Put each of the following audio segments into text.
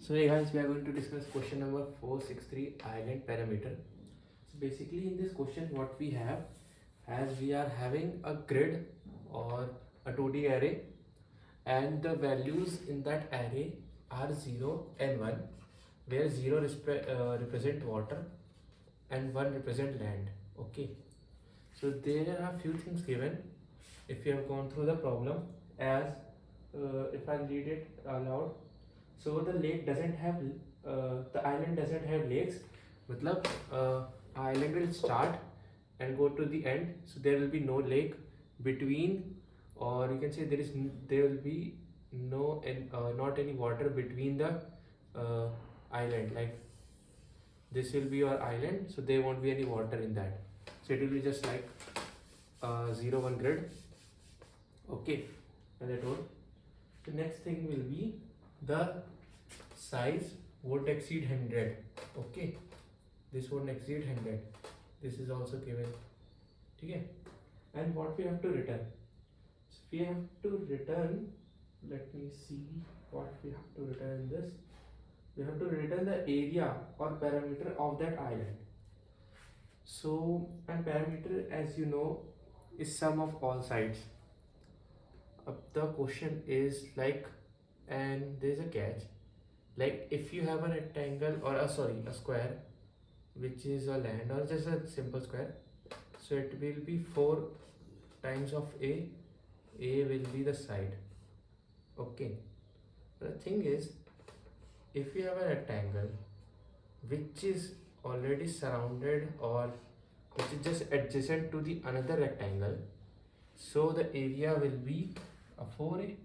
So hey guys, we are going to discuss question number 463 island parameter. So basically in this question what we have, as we are having a grid or a 2D array, and the values in that array are 0 and 1, where 0 represent water and 1 represent land. Okay, so there are few things given. If you have gone through the problem, as if I read it aloud, so the lake doesn't have the island doesn't have lakes. मतलब island will start and go to the end, so there will be no lake between, or you can say there will be not any water between the island. Like this will be your island, so there won't be any water in that. So it will be just like 0 1 grid. Okay, as I told. The next thing will be the size won't exceed 100. Okay, this won't exceed 100. This is also given. Okay, and what we have to return? So we have to return. Let me see what we have to return in this. We have to return the area or parameter of that island. So, and parameter, as you know, is sum of all sides. The question is like, and there's a catch. Like if you have a rectangle or a square, which is a land or just a simple square, so it will be 4 times of a will be the side. Okay, the thing is, if you have a rectangle which is already surrounded or which is just adjacent to the another rectangle, so the area will be a 4a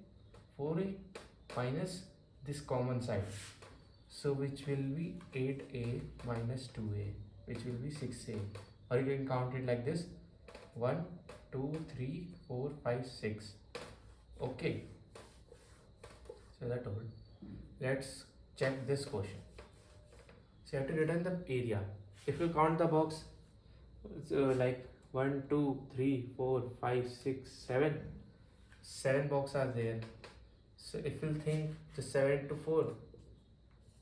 minus this common side, so which will be 8a minus 2a, which will be 6a, or you can count it like this: 1 2 3 4 5 6. Okay, so that's all. Let's check this question. So you have to return the area. If you count the box, like 1 2 3 4 5 6 7 boxes are there. So if you think the 7 to 4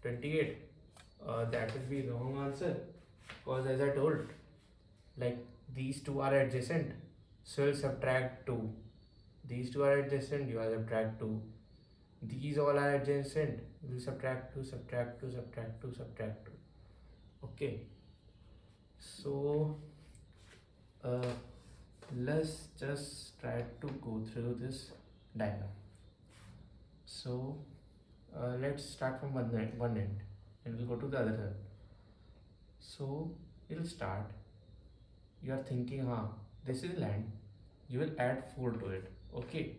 28, that will be wrong answer, because as I told, like these two are adjacent, so you'll subtract 2. These two are adjacent, you will subtract 2. These all are adjacent, you will subtract 2, subtract 2, subtract 2, subtract 2. Okay, so let's just try to go through this diagram. So let's start from one end and we'll go to the other end. So you'll start, you are thinking, this is land, you will add 4 to it. Okay,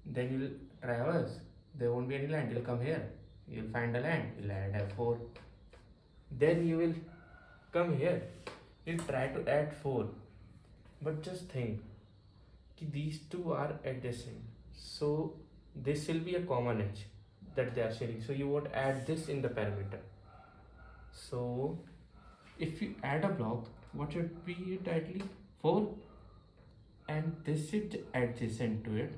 then you will traverse, there won't be any land, you'll come here, you'll find a land, you'll add 4. Then you will come here, you'll try to add 4, but just think these two are adjacent, so this will be a common edge that they are sharing, so you won't add this in the parameter. So if you add a block, what should be it ideally? 4, and this is adjacent to it,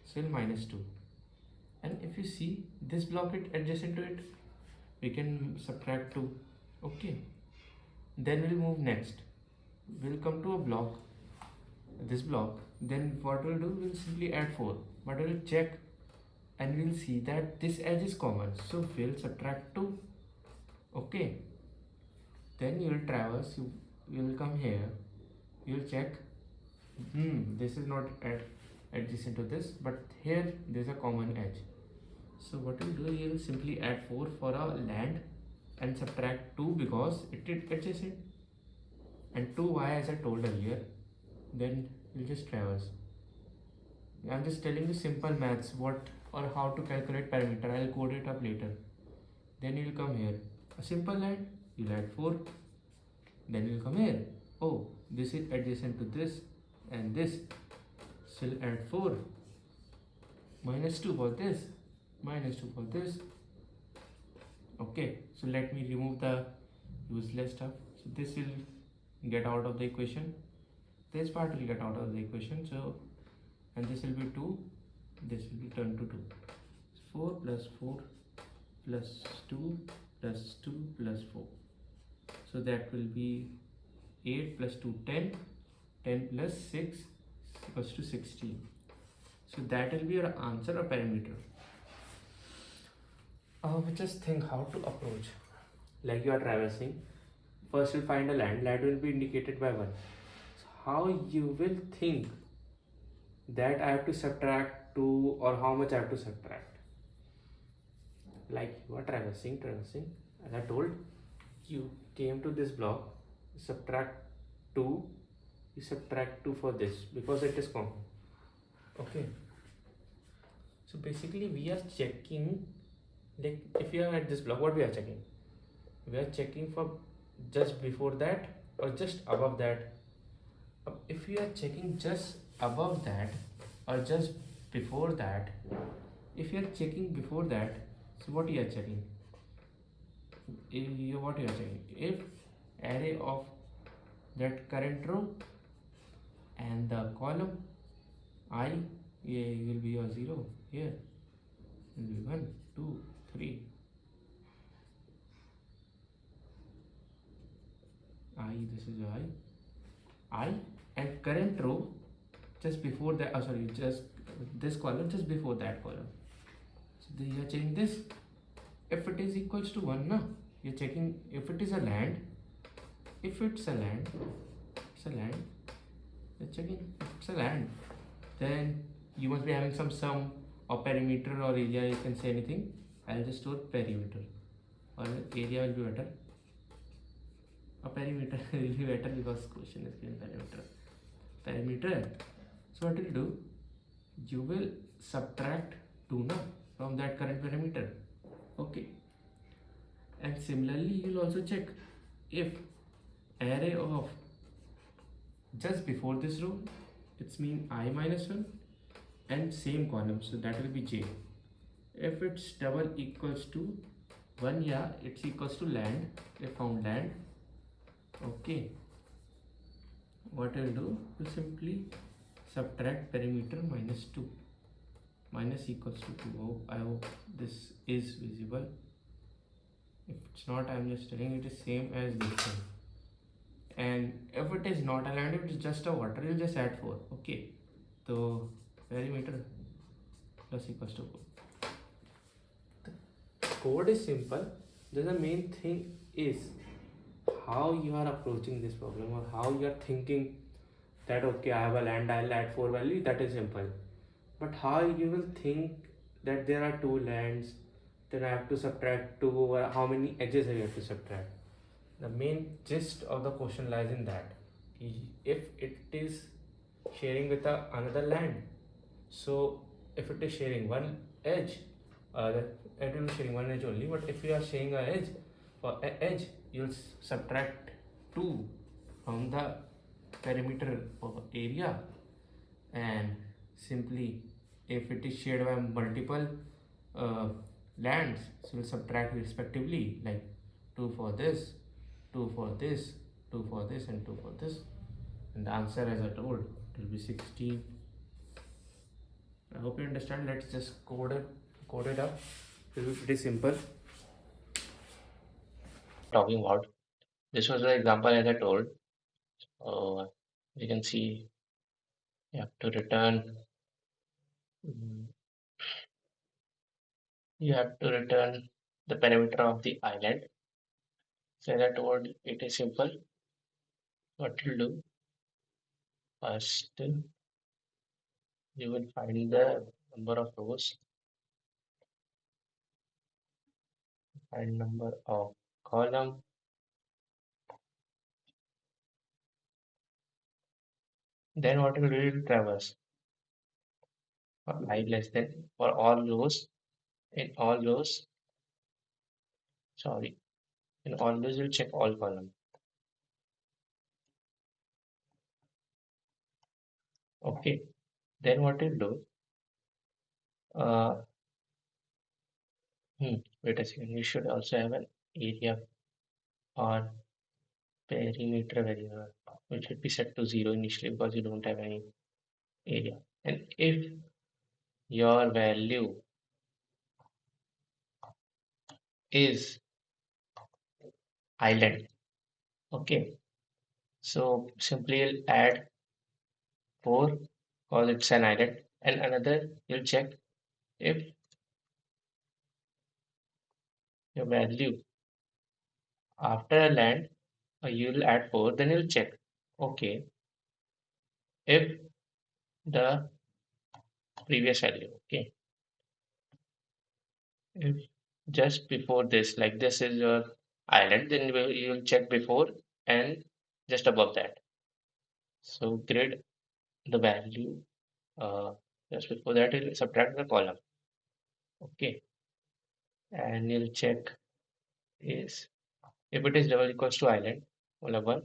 so minus 2. And if you see this block is adjacent to it, we can subtract 2. Okay, then we'll move next, we'll come to a block, this block. Then what we'll do, we'll simply add 4, but we'll check and we'll see that this edge is common, so we'll subtract 2. Okay, then you will traverse, you will come here, you will check, this is not adjacent to this, but here there's a common edge. So what you do, you will simply add 4 for a land and subtract 2 because it is adjacent, and 2y as I told earlier. Then you just traverse. I'm just telling you simple maths, what or how to calculate parameter. I'll code it up later. Then you'll come here, a simple line, you'll add 4. Then you'll come here, oh, this is adjacent to this and this, so you'll add 4, minus 2 for this, minus 2 for this. Okay, so let me remove the useless stuff. So this will get out of the equation, this part will get out of the equation. So, and this will be 2, this will be turned to 2. 4 plus 4 plus 2 plus 2 plus 4. So that will be 8 plus 2 10, 10 plus 6 equals to 16. So that will be your answer, a parameter. Just think how to approach. Like you are traversing, first you'll find a land, land will be indicated by 1. So how you will think that I have to subtract 2, or how much I have to subtract? Like you are traversing, as I told, you came to this block, subtract 2, you subtract 2 for this because it is common. Okay, so basically we are checking, like if you are at this block, what we are checking? We are checking for just before that or just above that. If you are checking just above that or just before that, if you are checking before that, so what you are checking? What you are checking? If array of that current row and the column I, will be a 0 here, will be 1 2 3, I, this is I, and current row just before that, sorry, just this column just before that column. So then you are checking this. If it is equals to 1, no, you're checking if it is a land. If it's a land, you're checking if it's a land, then you must be having some sum or perimeter or area, you can say anything. I'll just store perimeter, or area will be better. A perimeter will be better because question is given perimeter. So what will you do? You will subtract 2 na, from that current perimeter. Okay, and similarly you will also check if array of just before this row, it's mean I minus 1, and same column, so that will be j. If it's double equals to 1, yeah, it's equals to land. We found land. Okay, what I will do, to simply subtract perimeter minus 2, minus equals to 2. I hope this is visible. If it's not, I'm just telling it is same as this one. And if it is not a land, if it is just a water, you just add 4. Okay, so perimeter plus equals to 4. The code is simple. The main thing is how you are approaching this problem, or how you are thinking that okay, I have a land, I'll add 4 value. That is simple. But how you will think that there are 2 lands, then I have to subtract 2, or how many edges I have to subtract? The main gist of the question lies in that if it is sharing with another land, so if it is sharing one edge, it will be sharing one edge only. But if you are sharing a edge, for edge you'll subtract 2 from the perimeter of area, and simply if it is shared by multiple uh, lands, so we'll subtract respectively, like 2 for this, 2 for this, 2 for this, and 2 for this, and the answer, as I told, it will be 16. I hope you understand. Let's just code it up. It will be pretty simple. Talking about. This was the example as I told. You can see you have to return mm, you have to return the perimeter of the island. So as I told, it is simple. What you'll do first, you will find the number of rows and number of column. Then what you will do, you will traverse for I less than for all rows. In all rows, sorry, in all rows you'll check all column. Okay. Then what you'll do, uh, wait a second, you should also have an area or perimeter variable, which should be set to 0 initially because you don't have any area. And if your value is island. Okay, so simply you'll add 4 because it's an island, and another you'll check if your value after a land you'll add 4, then you'll check. Okay, if the previous value, okay, if just before this, like this is your island, then you'll check before and just above that. So grid the value uh, just before that, you'll subtract the column. Okay, and you'll check is if it is double equals to island, column 1,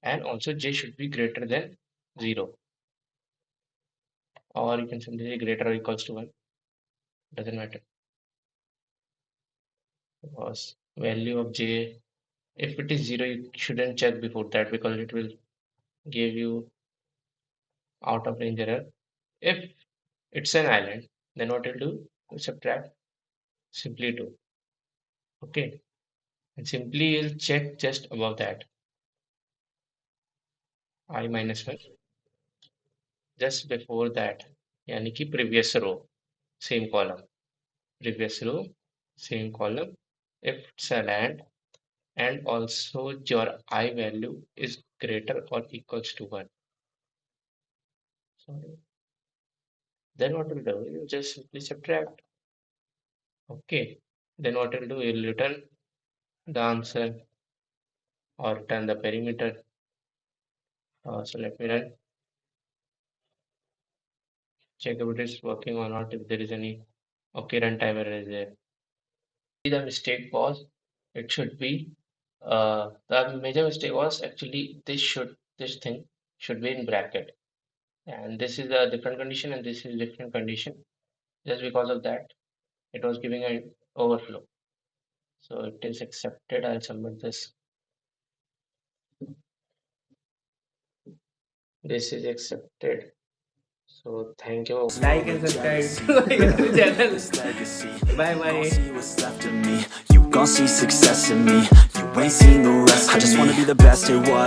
and also j should be greater than 0, or you can simply say greater or equals to 1, doesn't matter, because value of j, if it is 0, you shouldn't check before that because it will give you out of range error. If it's an island, then what you'll do, you subtract simply 2. Okay, and simply you'll check just above that, I minus 1, just before that, यानी कि previous row, same column, previous row, same column, if it's a land and also your I value is greater or equals to 1. Sorry. Then what will do? You just simply subtract. Okay. Then what will do? You'll return the answer or return the perimeter. So let me run. Check if it is working or not. If there is any okay runtime error is there. The mistake was it should be the major mistake was actually this thing should be in bracket, and this is a different condition and this is different condition. Just because of that, it was giving an overflow. So it is accepted. I'll submit this. This is accepted. So thank you. Like and subscribe to my YouTube channel. Bye bye. You gon' see success in me. You ain't seen the rest of me. I just wanna be the best at what